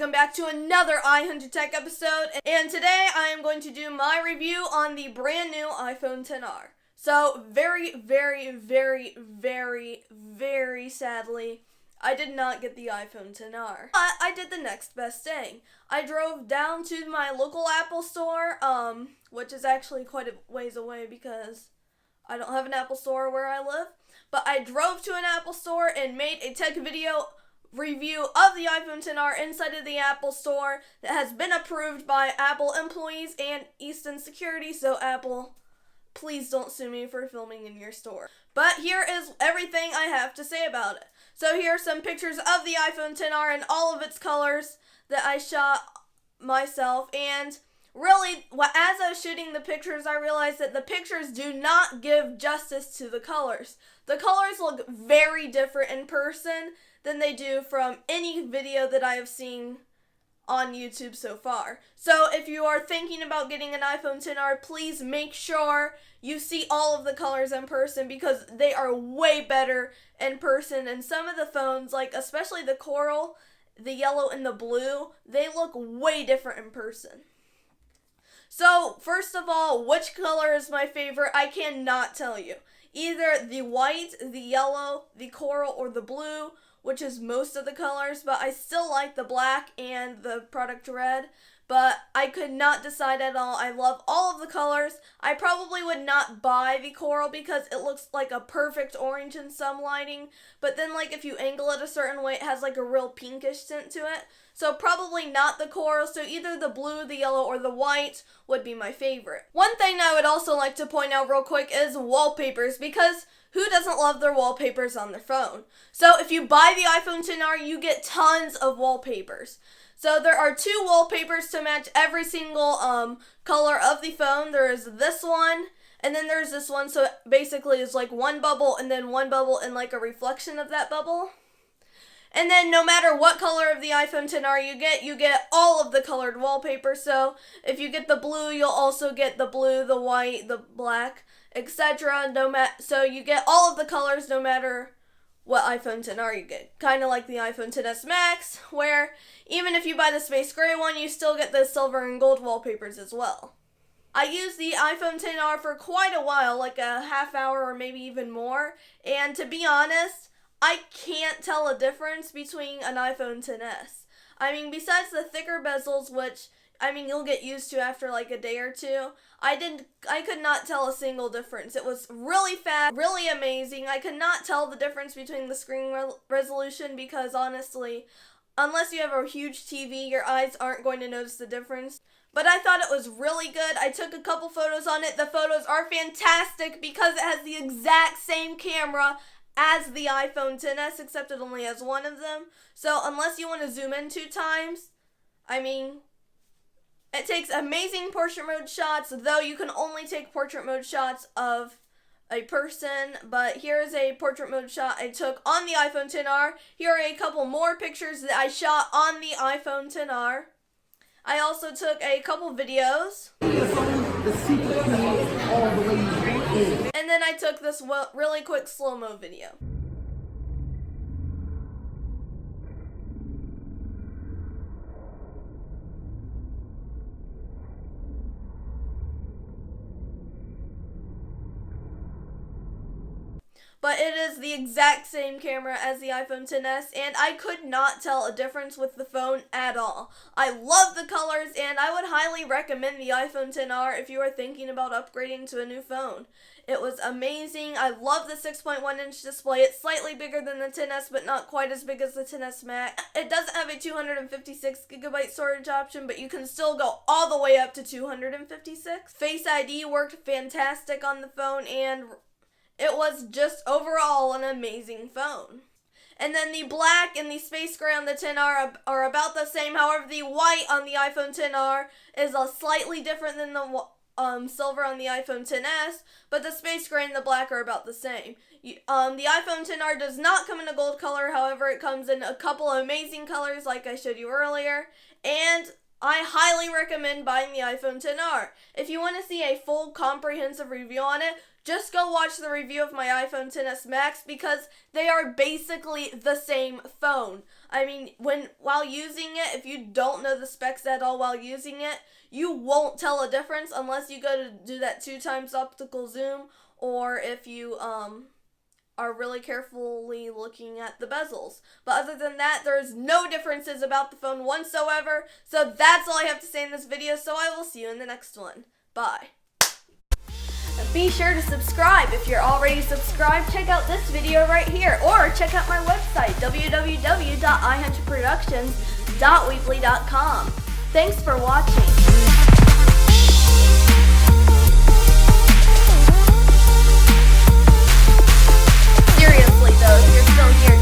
welcome back to another iHunter Tech episode, and today I am going to do my review on the brand new iPhone XR. So, very sadly, I did not get the iPhone XR. But I did the next best thing. I drove down to my local Apple store, which is actually quite a ways away because I don't have an Apple store where I live. But I drove to an Apple store and made a tech video review of the iPhone XR inside of the Apple store that has been approved by Apple employees and Easton Security, so Apple, please don't sue me for filming in your store. But here is everything I have to say about it. So here are some pictures of the iPhone XR in all of its colors that I shot myself, and really, as I was shooting the pictures, I realized that the pictures do not give justice to the colors. The colors look very different in person than they do from any video that I have seen on YouTube so far. So if you are thinking about getting an iPhone XR, please make sure you see all of the colors in person because they are way better in person. And some of the phones, like especially the coral, the yellow, and the blue, they look way different in person. So, first of all, which color is my favorite? I cannot tell you. Either the white, the yellow, the coral, or the blue, which is most of the colors, but I still like the black and the product red, but I could not decide at all. I love all of the colors. I probably would not buy the coral because it looks like a perfect orange in some lighting, but then like if you angle it a certain way, it has like a real pinkish tint to it. So probably not the coral, so either the blue, the yellow, or the white would be my favorite. One thing I would also like to point out real quick is wallpapers, because who doesn't love their wallpapers on their phone? So if you buy the iPhone XR, you get tons of wallpapers. So there are two wallpapers to match every single color of the phone. There is this one, and then there's this one, so basically it's like one bubble and then one bubble and like a reflection of that bubble. And then no matter what color of the iPhone XR you get all of the colored wallpaper. So if you get the blue, you'll also get the blue, the white, the black, etc. So you get all of the colors no matter what iPhone XR you get. Kind of like the iPhone XS Max, where even if you buy the space gray one, you still get the silver and gold wallpapers as well. I used the iPhone XR for quite a while, like a half hour or maybe even more, and to be honest, I can't tell a difference between an iPhone XS. I mean, besides the thicker bezels, which, I mean, you'll get used to after like a day or two, I could not tell a single difference. It was really fast, really amazing. I could not tell the difference between the screen resolution because honestly, unless you have a huge TV, your eyes aren't going to notice the difference. But I thought it was really good. I took a couple photos on it. The photos are fantastic because it has the exact same camera as the iPhone XS, except it only has one of them. So unless you want to zoom in 2 times, I mean, it takes amazing portrait mode shots, though you can only take portrait mode shots of a person. But here's a portrait mode shot I took on the iPhone XR. Here are a couple more pictures that I shot on the iPhone XR. I also took a couple videos. And then I took this really quick slow-mo video. But it is the exact same camera as the iPhone XS, and I could not tell a difference with the phone at all. I love the colors, and I would highly recommend the iPhone XR if you are thinking about upgrading to a new phone. It was amazing. I love the 6.1-inch display. It's slightly bigger than the XS, but not quite as big as the XS Max. It doesn't have a 256GB storage option, but you can still go all the way up to 256. Face ID worked fantastic on the phone, and it was just overall an amazing phone. And then the black and the space gray on the XR are about the same. However, the white on the iPhone XR is slightly different than the silver on the iPhone XS, but the space gray and the black are about the same. The iPhone XR does not come in a gold color. However, it comes in a couple of amazing colors like I showed you earlier. And I highly recommend buying the iPhone XR. If you want to see a full comprehensive review on it, just go watch the review of my iPhone XS Max because they are basically the same phone. I mean, while using it, if you don't know the specs at all while using it, you won't tell a difference unless you go to do that 2x optical zoom, or if you are really carefully looking at the bezels. But other than that, there's no differences about the phone whatsoever. So that's all I have to say in this video, so I will see you in the next one. Bye. And be sure to subscribe. If you're already subscribed, check out this video right here, or check out my website, www.ihunterproductions.weebly.com. Thanks for watching. Seriously though, if you're still here,